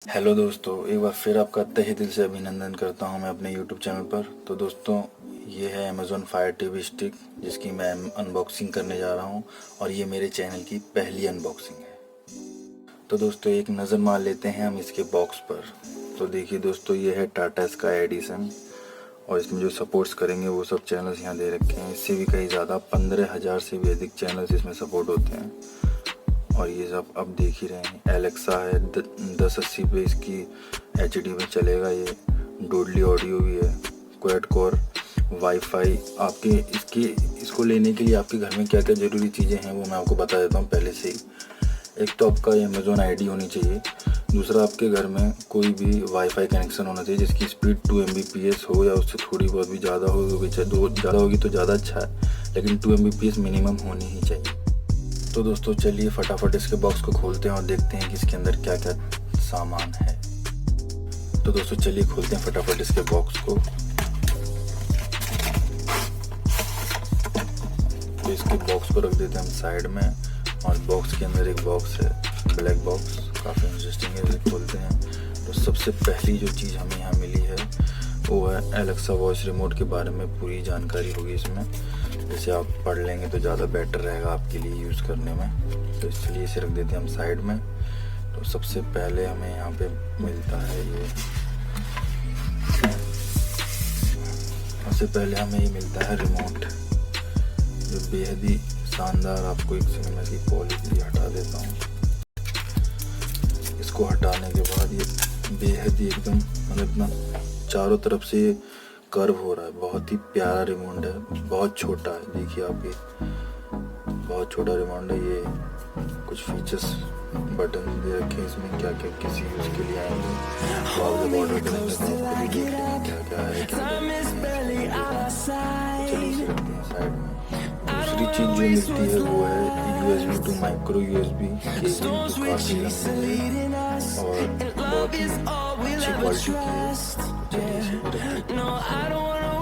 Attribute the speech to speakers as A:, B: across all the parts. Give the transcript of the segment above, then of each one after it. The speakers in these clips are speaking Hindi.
A: हेलो दोस्तों, एक बार फिर आपका तहे दिल से अभिनंदन करता हूं मैं अपने यूट्यूब चैनल पर। तो दोस्तों, ये है अमेज़ॉन फायर टीवी स्टिक जिसकी मैं अनबॉक्सिंग करने जा रहा हूं और ये मेरे चैनल की पहली अनबॉक्सिंग है। तो दोस्तों, एक नज़र मार लेते हैं हम इसके बॉक्स पर। तो देखिए दोस्तों, ये है टाटा स्काई एडिशन और इसमें जो सपोर्ट्स करेंगे वो सब चैनल्स यहाँ दे रखे हैं। इससे भी कहीं ज़्यादा 15,000 से भी अधिक चैनल्स इसमें सपोर्ट होते हैं। और ये सब अब देख ही रहे हैं। एलेक्सा है 1080 पे इसकी HD में चलेगा। ये डोडली ऑडियो भी है, क्वाड कोर वाईफाई। आपके इसको लेने के लिए आपके घर में क्या क्या ज़रूरी चीज़ें हैं वो मैं आपको बता देता हूँ पहले से ही। एक तो आपका अमेज़ॉन ID होनी चाहिए। दूसरा, आपके घर में कोई भी वाईफाई कनेक्शन होना चाहिए जिसकी स्पीड 2 Mbps हो या उससे थोड़ी बहुत भी ज़्यादा होगी। ज़्यादा होगी तो ज़्यादा अच्छा है, लेकिन 2 Mbps मिनिमम होनी ही चाहिए। तो दोस्तों, चलिए फटाफट इसके बॉक्स को खोलते हैं और देखते हैं कि इसके अंदर क्या क्या सामान है। तो दोस्तों, चलिए खोलते हैं फटाफट इसके बॉक्स को। तो इसके बॉक्स को रख देते हैं हम साइड में। और बॉक्स के अंदर एक बॉक्स है, ब्लैक बॉक्स, काफ़ी इंटरेस्टिंग है। इसे खोलते हैं तो सबसे पहली जो चीज़ हमें यहाँ मिली है वो है एलेक्सा वॉइस रिमोट के बारे में पूरी जानकारी होगी इसमें। जैसे आप पढ़ लेंगे तो ज़्यादा बेटर रहेगा आपके लिए यूज़ करने में। तो इसलिए इसे रख देते हैं हम साइड में। तो सबसे पहले हमें यहाँ पे मिलता है ये मिलता है रिमोट, जो बेहद ही शानदार। आपको एक सेकंड में इसकी क्वालिटी हटा देता हूँ। इसको हटाने के बाद ये बेहद ही एकदम मतलब इतना चारों तरफ से कर्व हो रहा है। बहुत ही प्यारा रिमोट है, बहुत छोटा है। देखिए आप, ये बहुत छोटा रिमोट है। ये कुछ फीचर्स बटन दे रखे हैं इसमें, क्या क्या किसी यूज़ के लिए आएंगे। तो आप जब ऑर्डर करेंगे तो आपको भी देख लेंगे क्या क्या है, क्या चलिए इसे रखते हैं साइड में। दूसरी चीज़ जो मिलती है वो है USB to micro USB cable, जो काफ़ी लंबी है और बहुत ही अच्छी क्वालिटी की है। चलिए इसे भी रख देते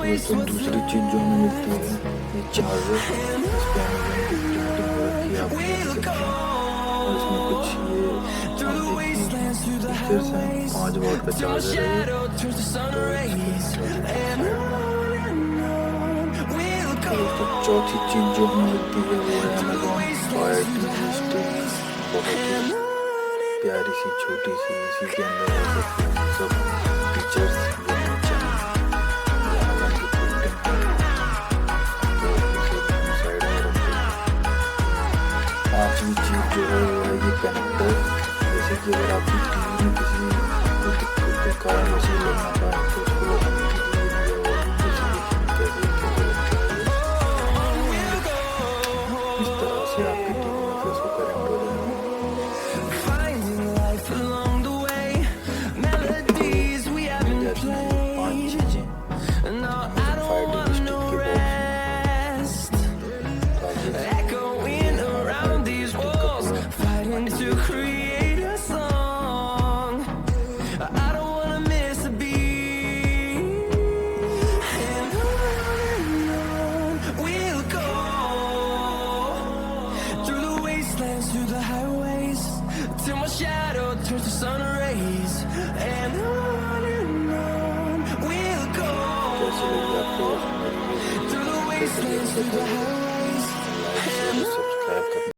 A: हैं। तो दूसरी चीज़ जो हमें मिलती है ये चार्जर, इस पर अमेज़ॉन की प्रिंटिंग हो रखी है, आप देख सकते हैं। और इसमें कुछ ये फीचर्स हैं। 5 वॉट का चार्जर है ये। तो चौथी चीज़ जो हमें मिलती है वो है अमेज़ॉन फायर टीवी स्टिक। बहुत ही प्यारी सी छोटी सी, इसी के अंदर है सब फीचर्स जो हमें चाहिए। यहाँ की प्रिंटिंग है, तो इसे हम साइड में रखते हैं। पांचवी चीज़ जो है वो है ये कनेक्टर। जैसे कि अगर आपकी टीवी में किसी कोई दिक्कत के कारण वैसे लगना पाए तो उसको लगाने के लिए भी है। और जैसे देखिए कैसे लगता है इस तरह से आपकी टीवी में फिर उसको कनेक्ट हो जाएगा। पांच चीजें अमेज़ॉन फायर टीवी स्टिक के box
B: through the highways till my shadow turns to sun rays, and on we'll go through the wastelands, through the highways, and on